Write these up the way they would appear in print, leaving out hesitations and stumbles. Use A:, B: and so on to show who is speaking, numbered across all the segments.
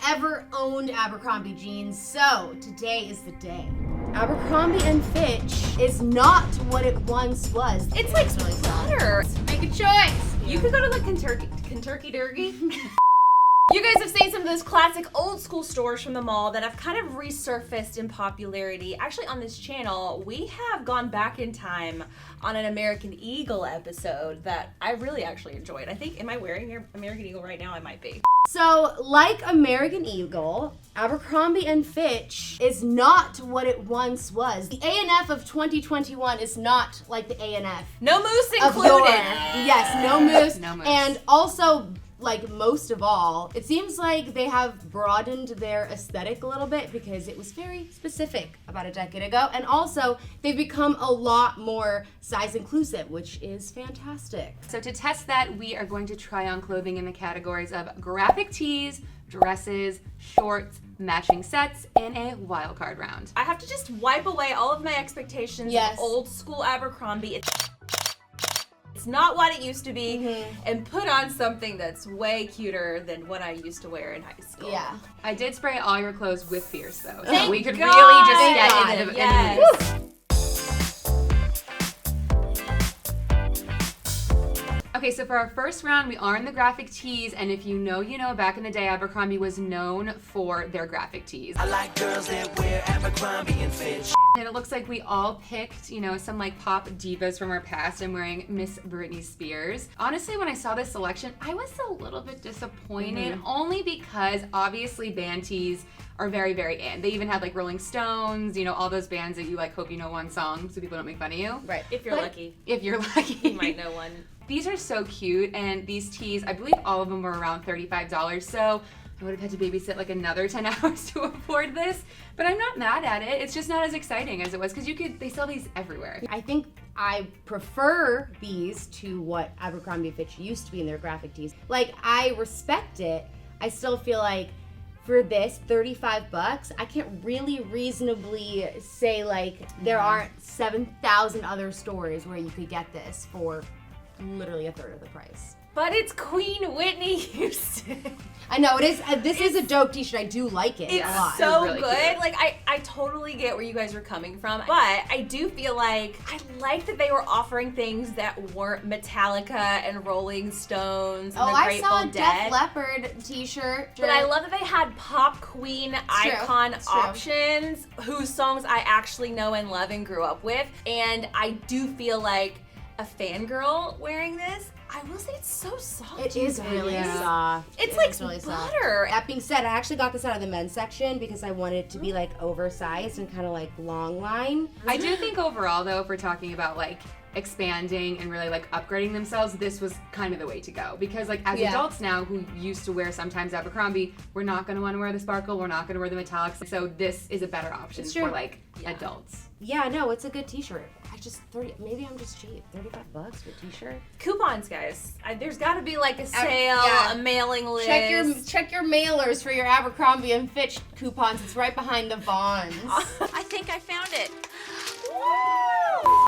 A: ever owned Abercrombie jeans, so today is the day. Abercrombie & Fitch is not what it once was.
B: It's like butter.
A: Make a choice.
B: You could go to like Kentucky Derby. You guys have seen some of those classic old school stores from the mall that have kind of resurfaced in popularity. Actually, on this channel, we have gone back in time on an American Eagle episode that I really actually enjoyed. I think, am I wearing your American Eagle right now? I might be.
A: So, like American Eagle, Abercrombie & Fitch is not what it once was. The A&F of 2021 is not like the A&F.
B: No moose
A: of
B: included.
A: Yes, no moose.
B: No moose.
A: And also, like most of all, it seems like they have broadened their aesthetic a little bit because it was very specific about a decade ago. And also, they've become a lot more size inclusive, which is fantastic.
C: So to test that, we are going to try on clothing in the categories of graphic tees, dresses, shorts, matching sets, in a wildcard round.
B: I have to just wipe away all of my expectations of old school Abercrombie. It's not what it used to be, and put on something that's way cuter than what I used to wear in high school.
A: Yeah.
C: I did spray all your clothes with Fierce though, so
B: Thank
C: we could
B: God.
C: really just get
B: Thank
C: into the
B: yes.
C: Okay, so for our first round, we are in the graphic tees, and if you know, you know, back in the day, Abercrombie was known for their graphic tees.
D: I like girls that wear Abercrombie & Fitch.
C: And it looks like we all picked, you know, some like pop divas from our past. I'm wearing Miss Britney Spears. Honestly, when I saw this selection, I was a little bit disappointed, only because obviously band tees are very, very in. They even had like Rolling Stones, you know, all those bands that you like hope you know one song so people don't make fun of you.
A: Right.
B: If you're lucky.
C: If you're lucky.
B: You might know one.
C: These are so cute, and these tees, I believe all of them were around $35, so I would have had to babysit like another 10 hours to afford this, but I'm not mad at it. It's just not as exciting as it was, because they sell these everywhere.
A: I think I prefer these to what Abercrombie & Fitch used to be in their graphic tees. Like, I respect it. I still feel like for this, $35, I can't really reasonably say like there aren't 7,000 other stores where you could get this for literally a third of the price.
B: But it's Queen Whitney Houston.
A: I know, it is. This is a dope t-shirt. I do like it a lot.
B: It's so
C: really
B: good.
C: cute.
B: Like, I totally get where you guys are coming from, but I do feel like I like that they were offering things that weren't Metallica and Rolling Stones and the
A: I
B: Grateful
A: saw a
B: Dead.
A: Def Leppard t-shirt.
B: But I love that they had pop queen icon
A: It's true.
B: options whose songs I actually know and love and grew up with. And I do feel like a fangirl wearing this. I will say it's so soft.
A: It is really soft.
B: It's
A: It
B: like
A: is really soft.
B: butter.
A: That being said, I actually got this out of the men's section because I wanted it to be like oversized and kind of like long line.
C: I do think overall, though, if we're talking about like expanding and really like upgrading themselves, this was kind of the way to go, because like as adults now who used to wear sometimes Abercrombie, we're not going to want to wear the sparkle, we're not going to wear the metallics, so this is a better option for like adults.
A: Yeah, no, it's a good t-shirt. Maybe I'm just cheap. $35 for a t-shirt.
B: Coupons, guys. There's got to be like a sale, a mailing list.
A: Check your mailers for your Abercrombie & Fitch coupons. It's right behind the Vons.
E: I think I found it.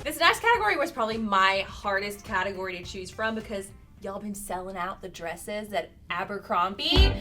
B: This next category was probably my hardest category to choose from because y'all been selling out the dresses at Abercrombie.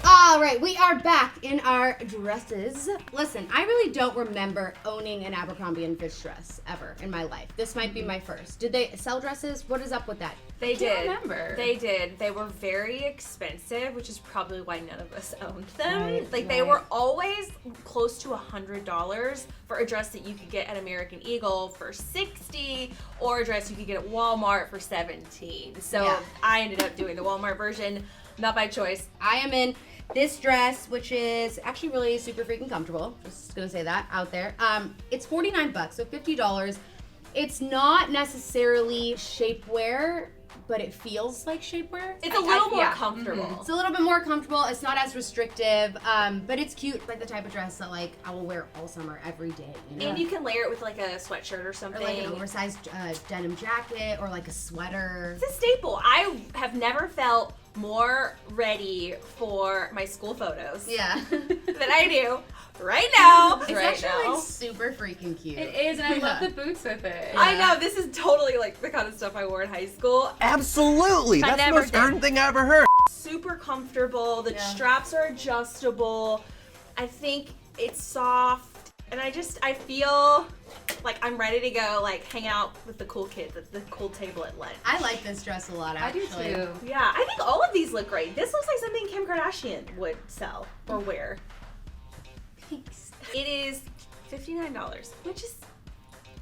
A: All right, we are back in our dresses. Listen, I really don't remember owning an Abercrombie & Fitch dress ever in my life. This might be my first. Did they sell dresses? What is up with that?
B: They did.
C: remember.
B: They did. They were very expensive, which is probably why none of us owned them.
A: Right,
B: They were always close to $100 for a dress that you could get at American Eagle for $60, or a dress you could get at Walmart for $17. So I ended up doing the Walmart version, not by choice.
A: I am in this dress, which is actually really super freaking comfortable. Just gonna say that out there. It's $49, so $50. It's not necessarily shapewear, but it feels like shapewear.
B: It's a little more comfortable.
A: It's a little bit more comfortable. It's not as restrictive, but it's cute. Like the type of dress that like I will wear all summer, every day. You know?
B: And you can layer it with like a sweatshirt or something.
A: Or like an oversized denim jacket, or like a sweater.
B: It's a staple. I have never felt more ready for my school photos
A: Yeah.
B: than I do right now.
A: It's
B: right
A: actually
B: now.
A: like super freaking cute.
C: It is, and I love the boots with it.
B: I know, this is totally like the kind of stuff I wore in high school.
F: Absolutely.
B: I
F: That's the
B: never
F: most
B: did.
F: earned thing I ever heard.
B: Super comfortable. The straps are adjustable. I think it's soft. And I feel like I'm ready to go like hang out with the cool kids at the cool table at lunch.
A: I like this dress a lot,
C: I do
A: actually.
C: too.
B: Yeah, I think all of these look great. This looks like something Kim Kardashian would sell or wear.
A: Thanks.
B: It is $59, which is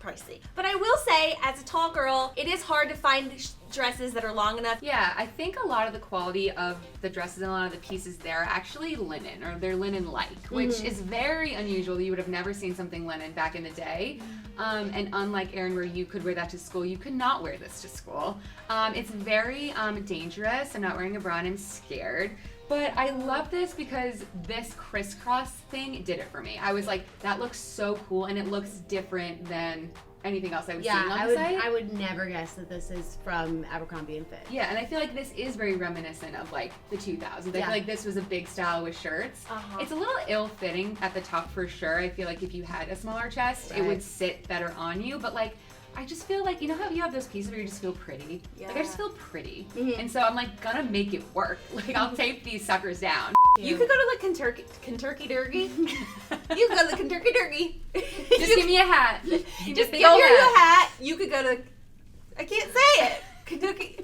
B: pricey. But I will say, as a tall girl, it is hard to find dresses that are long enough.
C: Yeah, I think a lot of the quality of the dresses and a lot of the pieces there are actually linen, or they're linen-like, which is very unusual. You would have never seen something linen back in the day. And unlike Erin, where you could wear that to school, you could not wear this to school. It's very dangerous. I'm not wearing a bra and I'm scared. But I love this because this crisscross thing did it for me. I was like, that looks so cool, and it looks different than anything else I was seeing on the site.
A: I would never guess that this is from Abercrombie and Fitch.
C: Yeah, and I feel like this is very reminiscent of like the 2000s. I feel like this was a big style with shirts. It's a little ill-fitting at the top for sure. I feel like if you had a smaller chest, it would sit better on you. But like, I just feel like, you know how you have those pieces where you just feel pretty?
B: Yeah.
C: Like I just feel pretty. And so I'm like, gonna make it work. Like I'll tape these suckers down.
B: You could go to the Kentucky Derby. You could go to the Kentucky Derby.
C: Just give me a hat.
B: Just give you a hat. You could go to, I can't say it. Kentucky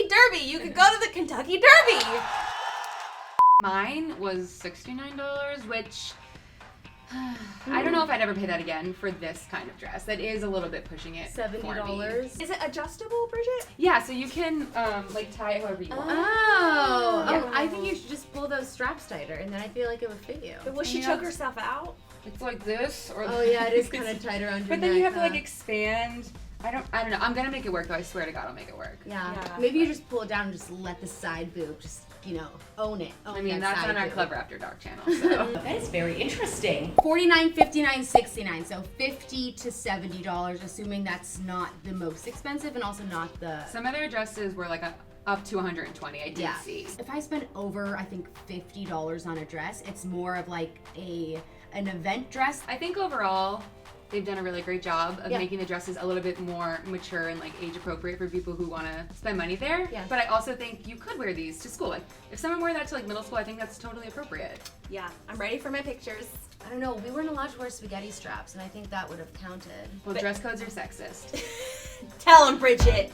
B: Derby. You could go to the Kentucky Derby.
C: Mine was $69, which I don't know if I'd ever pay that again for this kind of dress. That is a little bit pushing it.
A: $70.
B: Is it adjustable, Bridget?
C: Yeah, so you can like tie it however you want.
A: Oh, I think you should just pull those straps tighter, and then I feel like it would fit you.
B: Will she choke herself out?
C: It's like this, or
A: Oh yeah, it is kind of tight around your
C: but then you
A: neck,
C: have to like
A: huh?
C: expand. I don't know. I'm gonna make it work though. I swear to God, I'll make it work.
A: Yeah.
B: Yeah.
A: Maybe you just pull it down and just let the side boob just, own it. Own
C: I mean,
A: that
C: that's
A: side
C: on our
A: boob.
C: Clevver After Dark channel. So
E: That is very interesting.
A: $49, $59, $69, so $50 to $70, assuming that's not the most expensive and also not the.
C: some of their dresses were like up to 120. I did see.
A: If I spend over, I think $50 on a dress, it's more of like an event dress.
C: I think overall, they've done a really great job of
A: Yeah.
C: making the dresses a little bit more mature and like age appropriate for people who want to spend money there.
A: Yeah.
C: But I also think you could wear these to school. Like if someone wore that to like middle school, I think that's totally appropriate.
B: Yeah, I'm ready for my pictures.
A: I don't know, we weren't allowed to wear spaghetti straps, and I think that would have counted.
C: Well, dress codes are sexist.
B: Tell them, Bridget.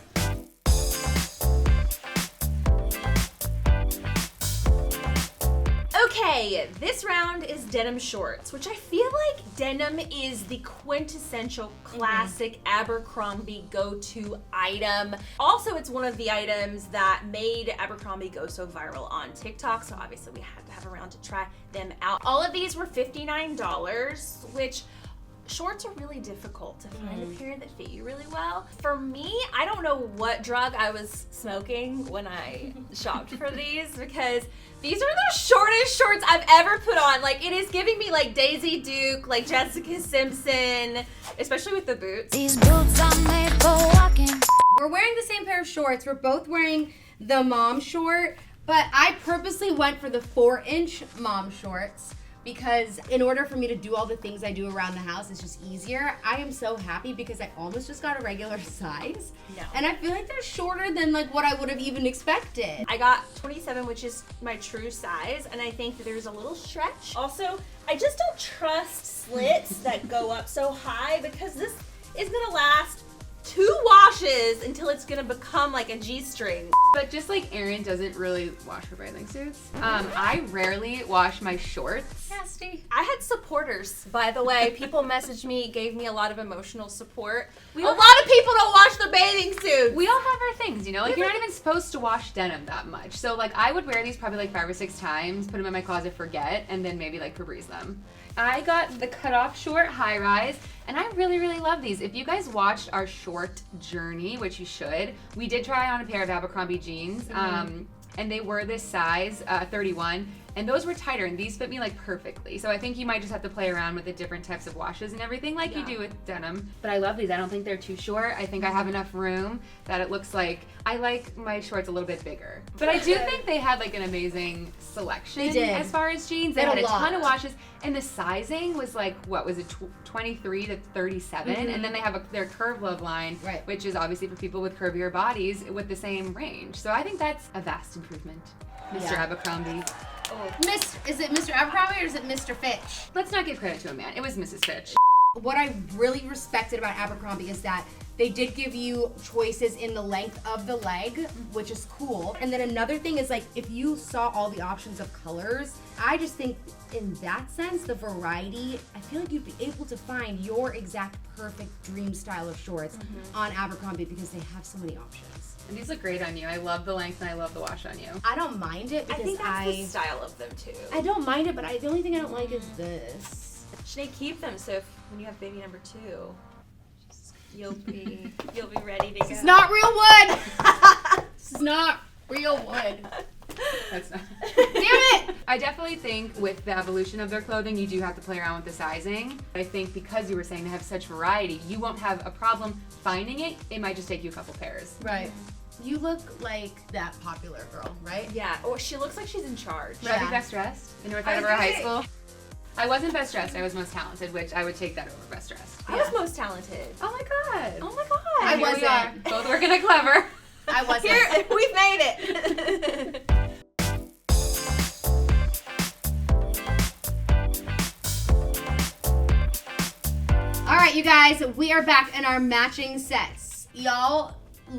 B: Okay, this round is denim shorts, which I feel like denim is the quintessential classic Abercrombie go-to item. Also, it's one of the items that made Abercrombie go so viral on TikTok, so obviously we had to have a round to try them out. All of these were $59, which shorts are really difficult to find a pair that fit you really well. For me, I don't know what drug I was smoking when I shopped for these, because these are the shortest shorts I've ever put on. Like, it is giving me like Daisy Duke, like Jessica Simpson, especially with the boots.
G: These boots are made for walking.
A: We're wearing the same pair of shorts. We're both wearing the mom short, but I purposely went for the 4-inch mom shorts because in order for me to do all the things I do around the house, it's just easier. I am so happy because I almost just got a regular size.
B: No.
A: And I feel like they're shorter than like what I would have even expected.
B: I got 27, which is my true size, and I think that there's a little stretch. Also, I just don't trust slits that go up so high, because this is gonna last 2 washes until it's gonna become like a G-string.
C: But just like Erin doesn't really wash her bathing suits, I rarely wash my shorts.
B: Nasty. I had supporters, by the way. People messaged me, gave me a lot of emotional support. A lot of people don't wash their bathing suits.
C: We all have our things, like you're not even supposed to wash denim that much. So like I would wear these probably like 5 or 6 times, put them in my closet, forget, and then maybe like Febreze them. I got the cutoff short high rise, and I really, really love these. If you guys watched our short journey, which you should, we did try on a pair of Abercrombie jeans. and they were this size, 31. And those were tighter, and these fit me like perfectly. So I think you might just have to play around with the different types of washes and everything like you do with denim. But I love these. I don't think they're too short. I think I have enough room that it looks like I like my shorts a little bit bigger. But I do think they had like an amazing selection
A: They did.
C: as far as jeans. They
A: They
C: had
A: had
C: a
A: a
C: ton
A: lot.
C: of washes, and the sizing was like, what was it, 23 to 37? And then they have their curve love line,
A: Right.
C: which is obviously for people with curvier bodies with the same range. So I think that's a vast improvement. Mr.
A: Yeah.
C: Abercrombie.
A: Is it Mr. Abercrombie or is it Mr. Fitch?
C: Let's not give credit to a man. It was Mrs. Fitch.
A: What I really respected about Abercrombie is that they did give you choices in the length of the leg, which is cool. And then another thing is like, if you saw all the options of colors, I just think in that sense, the variety, I feel like you'd be able to find your exact perfect dream style of shorts on Abercrombie because they have so many options.
C: And these look great on you. I love the length and I love the wash on you.
A: I don't mind it
B: I
A: because
B: think that's the style of them too.
A: I don't mind it, but the only thing I don't like is this.
B: Sinead, keep them so when you have baby number 2, you'll be ready to go.
A: It's not real wood! This is not real wood.
C: That's not.
A: Damn it!
C: I definitely think with the evolution of their clothing, you do have to play around with the sizing. I think because you were saying they have such variety, you won't have a problem finding it. It might just take you a couple pairs.
A: Right. You look like that popular girl, right?
B: Yeah, or she looks like she's in charge.
C: Would I be
A: Yeah.
C: best dressed in North
B: I was
C: Attleboro
B: gonna
C: High
B: say-
C: School? I wasn't best dressed. I was most talented, which I would take that over best dressed.
B: I was most talented.
C: Oh my god.
B: Oh my god.
A: I
C: Here we
A: wasn't.
C: are, both working at Clevver.
A: I wasn't.
B: Here, we've made it.
A: All right, you guys, we are back in our matching sets. Y'all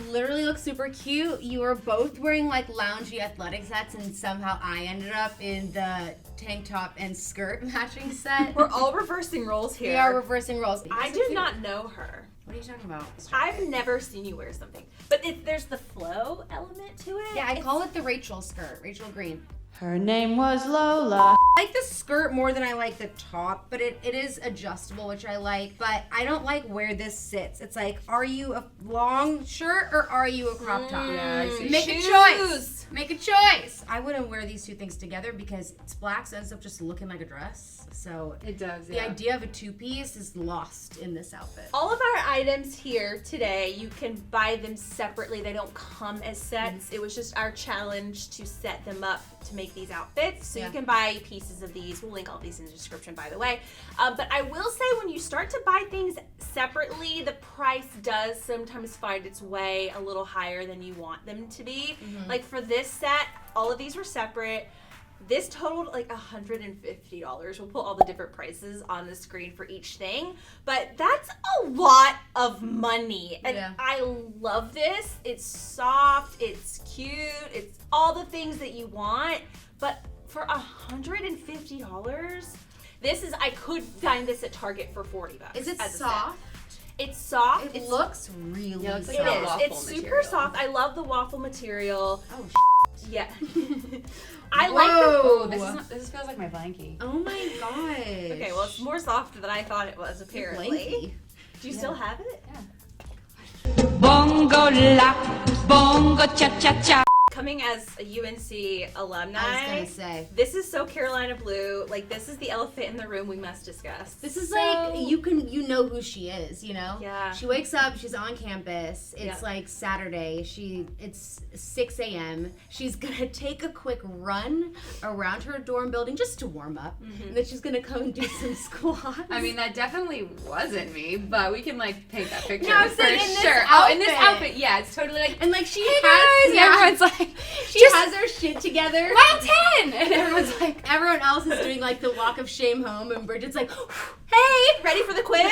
A: literally look super cute. You were both wearing like loungy athletic sets, and somehow I ended up in the tank top and skirt matching set.
B: We're all reversing roles here.
A: We are reversing roles.
B: I
A: So
B: do
A: cute.
B: not know her.
A: What are you talking about?
B: I've never seen you wear something. But there's the flow element to it.
A: Yeah, I call it the Rachel skirt, Rachel Green.
H: Her name was Lola.
A: I like the skirt more than I like the top, but it is adjustable, which I like. But I don't like where this sits. It's like, are you a long shirt or are you a crop top?
C: Yeah, I see.
A: Make a choice. Make a choice. I wouldn't wear these two things together because it's black, so it ends up just looking like a dress. So
C: It does,
A: the
C: yeah.
A: idea of a two-piece is lost in this outfit.
B: All of our items here today, you can buy them separately. They don't come as sets. It was just our challenge to set them up to make these outfits. So
A: Yeah.
B: you can buy pieces of these. We'll link all these in the description, by the way. But I will say when you start to buy things separately, the price does sometimes find its way a little higher than you want them to be. Like for this set, all of these were separate. This totaled like $150. We'll put all the different prices on the screen for each thing, but that's a lot of money. And
A: Yeah.
B: I love this. It's soft, it's cute, it's all the things that you want, but for $150, I could find this at Target for $40.
A: Is it
B: as a set.
A: soft?
B: It's soft.
A: It
B: It's
A: looks really
C: Yeah, it looks like
B: it
A: soft.
C: a
B: is.
C: waffle
B: It's super
C: material.
B: soft. I love the waffle material.
A: Oh,
B: Yeah. I like the
C: Oh, this feels like my blankie.
A: oh my gosh.
B: Okay, well, it's more soft than I thought it was, apparently.
A: Blanky.
B: Do you still have it?
H: Bongo la, bongo cha cha cha.
B: Coming as a UNC alumni,
A: I was gonna say.
B: this is so Carolina Blue. Like, this is the elephant in the room we must discuss.
A: This is
B: So-
A: like you know who she is, you know?
B: Yeah.
A: She wakes up, she's on campus. It's
B: Yeah.
A: like Saturday. It's 6 a.m. She's gonna take a quick run around her dorm building just to warm up. And then she's gonna come and do some squats.
C: I mean, that definitely wasn't me, but we can like paint that picture
A: No, I'm
C: for
A: saying in this
C: sure. Oh, in this
A: outfit.
C: outfit, yeah, it's totally like,
A: and like she
C: hey
A: has
C: guys, and everyone's like,
A: she
C: just
A: has her shit together.
C: round 10, and everyone's like,
A: Everyone else is doing like the walk of shame home, and Bridget's like, hey,
B: Ready for the quiz?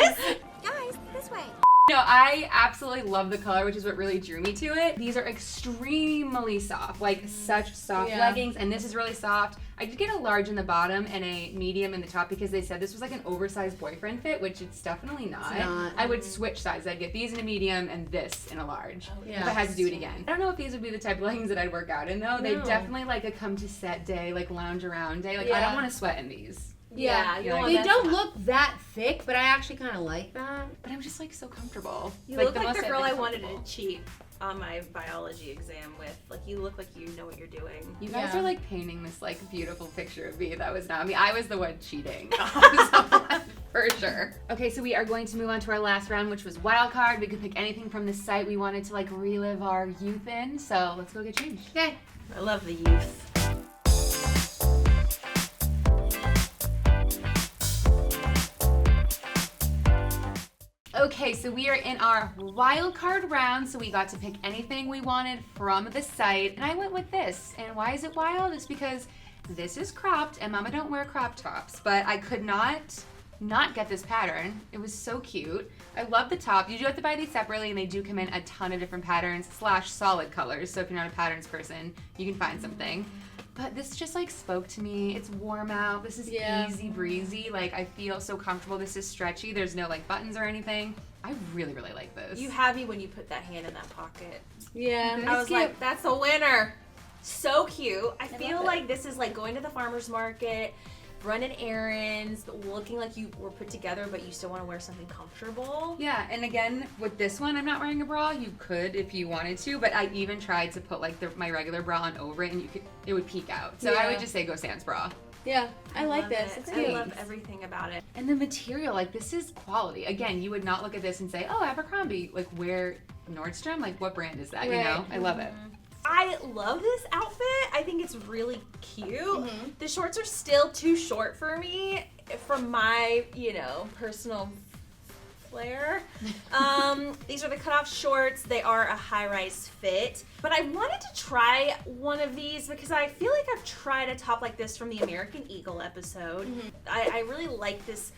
G: Guys, this way.
C: no, I absolutely love the color, which is what really drew me to it. These are extremely soft, like such soft
A: Yeah.
C: leggings, and this is really soft. I did get a large in the bottom and a medium in the top because they said this was like an oversized boyfriend fit, which it's definitely not.
A: not.
C: I would switch sides. I'd get these in a medium and this in a large
A: yeah.
C: if I had to do it again. I don't know if these would be the type of leggings that I'd work out in though. They
A: No.
C: definitely like a come to set day, like lounge around day. Like I
A: Yeah.
C: don't want to sweat in these.
B: Yeah, you
C: like
B: want
A: They
B: that
A: don't
B: stuff.
A: look that thick, but I actually kind of like that.
C: But I'm just like so comfortable.
B: You look
C: the
B: like
C: most
B: the girl
C: I've
B: I
C: been
B: wanted
C: comfortable.
B: to cheat. on my biology exam with. Like, you look like you know what you're doing.
C: You guys
A: Yeah.
C: are like painting this like beautiful picture of me. That was not me. I was the one cheating. For sure. Okay, so we are going to move on to our last round, which was wild card. We could pick anything from the site we wanted to like relive our youth in. So let's go get changed.
A: Okay.
B: I love the youth.
C: Okay, so we are in our wild card round, so we got to pick anything we wanted from the site, and I went with this. And why is it wild? It's because this is cropped, and Mama don't wear crop tops, but I could not get this pattern. It was so cute. I love the top. You do have to buy these separately, and they do come in a ton of different patterns / solid colors, so if you're not a patterns person, you can find something. But this just like spoke to me. It's warm out. This is easy breezy. Like, I feel so comfortable. This is stretchy. There's no like buttons or anything. I really, really like this.
B: You had me when you put that hand in that pocket.
A: Yeah.
B: I was like, that's a winner. So cute. I feel
A: love it.
B: like this is like going to the farmer's market, running errands, looking like you were put together, but you still want to wear something comfortable.
C: Yeah, and again, with this one, I'm not wearing a bra. You could if you wanted to, but I even tried to put like my regular bra on over it, and it would peek out. So I would just say go sans bra.
A: Yeah. I like
B: love
A: this.
B: it.
A: It's
B: I
A: cute.
B: love everything about it.
C: And the material, like this is quality. Again, you would not look at this and say, oh, Abercrombie, like wear Nordstrom? Like what brand is that, you
A: Right.
C: know? I love it.
B: I love this outfit. I think it's really cute. The shorts are still too short for me from my, personal flair. These are the cutoff shorts. They are a high-rise fit. But I wanted to try one of these because I feel like I've tried a top like this from the American Eagle episode. I really like this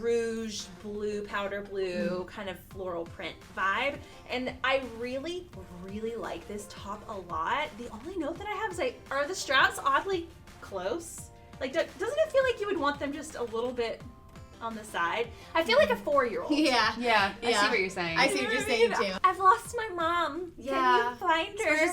B: rouge blue, powder blue kind of floral print vibe, and I really like this top a lot. The only note that I have is are the straps oddly close? Like, doesn't it feel like you would want them just a little bit on the side? I feel like a 4-year-old.
A: Yeah.
C: Yeah, I
A: Yeah.
C: see what you're saying.
A: I see what you're saying too.
B: I've lost my mom.
C: Yeah.
B: Can you find her?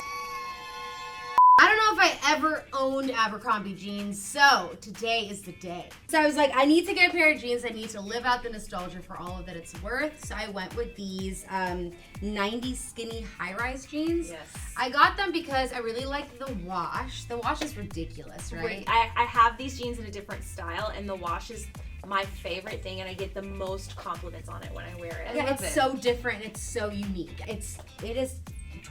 A: I don't know if I ever owned Abercrombie jeans, so today is the day. So I was like, I need to get a pair of jeans. I need to live out the nostalgia for all of that it's worth. So I went with these 90s skinny high-rise jeans.
B: Yes.
A: I got them because I really like the wash. The wash is ridiculous, right?
B: I have these jeans in a different style, and the wash is my favorite thing, and I get the most compliments on it when I wear it.
A: Yeah,
C: love
A: it's
C: it.
A: so different. It's so unique. It is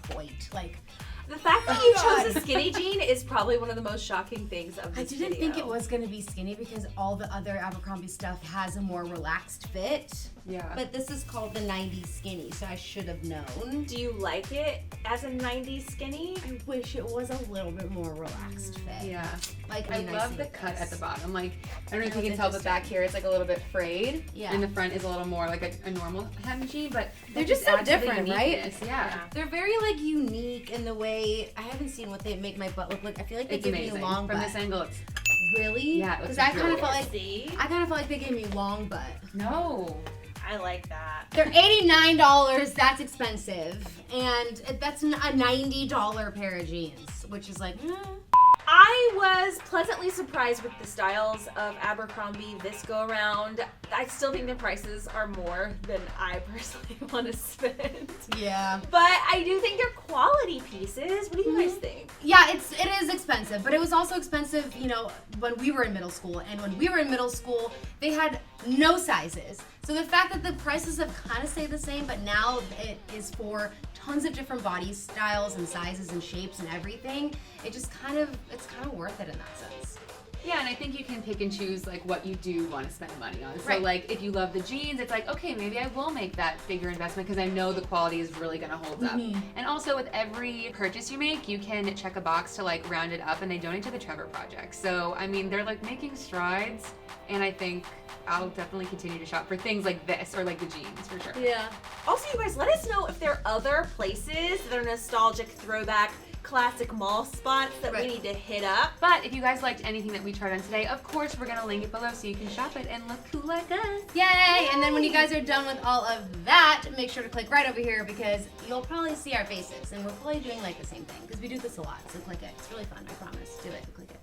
A: toit. Like,
B: The fact that you chose a skinny jean is probably one of the most shocking things of
A: I
B: this
A: didn't
B: video.
A: think it was gonna be skinny because all the other Abercrombie stuff has a more relaxed fit.
C: Yeah.
A: But this is called the 90s skinny, so I should have known.
B: Do you like it as a 90s skinny?
A: I wish it was a little bit more relaxed fit.
C: Yeah.
A: Like,
C: I
A: mean,
C: love
A: see
C: the
A: it
C: cut
A: does.
C: at the bottom. Like, I don't know if
A: That
C: you can
A: was
C: tell, but back
A: interesting.
C: here it's like a little bit frayed.
A: Yeah.
C: And the front is a little more like a normal hem jean, but
A: They're
C: that
A: just so
C: adds to the
A: different, right?
C: uniqueness. Yeah.
A: They're very like unique in the way I haven't seen what they make my butt look like. I feel like they
C: It's
A: give
C: amazing.
A: me a long
C: From
A: butt.
C: this angle, it's
A: Really?
C: Yeah, it looks
A: Because I kind
C: really
A: of felt
C: good.
A: like
B: See?
A: I kind of felt like they gave me long butt.
C: no.
B: I like that.
A: They're $89. That's expensive, and that's a $90 pair of jeans, which is like.
B: I was pleasantly surprised with the styles of Abercrombie this go around. I still think the prices are more than I personally want to spend.
A: Yeah.
B: But I do think they're quality pieces. What do you guys think?
A: Yeah, it is expensive, but it was also expensive, when we were in middle school. And when we were in middle school, they had no sizes. So the fact that the prices have kind of stayed the same, but now it is for tons of different body styles and sizes and shapes and everything, it's kind of worth it in that sense.
C: Yeah, and I think you can pick and choose like what you do want to spend money on. So
A: Right.
C: like if you love the jeans, it's like, okay, maybe I will make that bigger investment because I know the quality is really gonna hold up. And also with every purchase you make, you can check a box to like round it up, and they donate to the Clevver Project. So I mean, they're like making strides, and I think I'll definitely continue to shop for things like this or like the jeans for sure.
A: Yeah.
B: Also, you guys, let us know if there are other places that are nostalgic throwback classic mall spots that we
A: Right.
B: need to hit up.
C: But if you guys liked anything that we tried on today, of course we're gonna link it below so you can shop it and look cool like us.
A: Yay! And then when you guys are done with all of that, make sure to click right over here because you'll probably see our faces, and we're probably doing like the same thing because we do this a lot. So click it. It's really fun. I promise. Do it. Click it.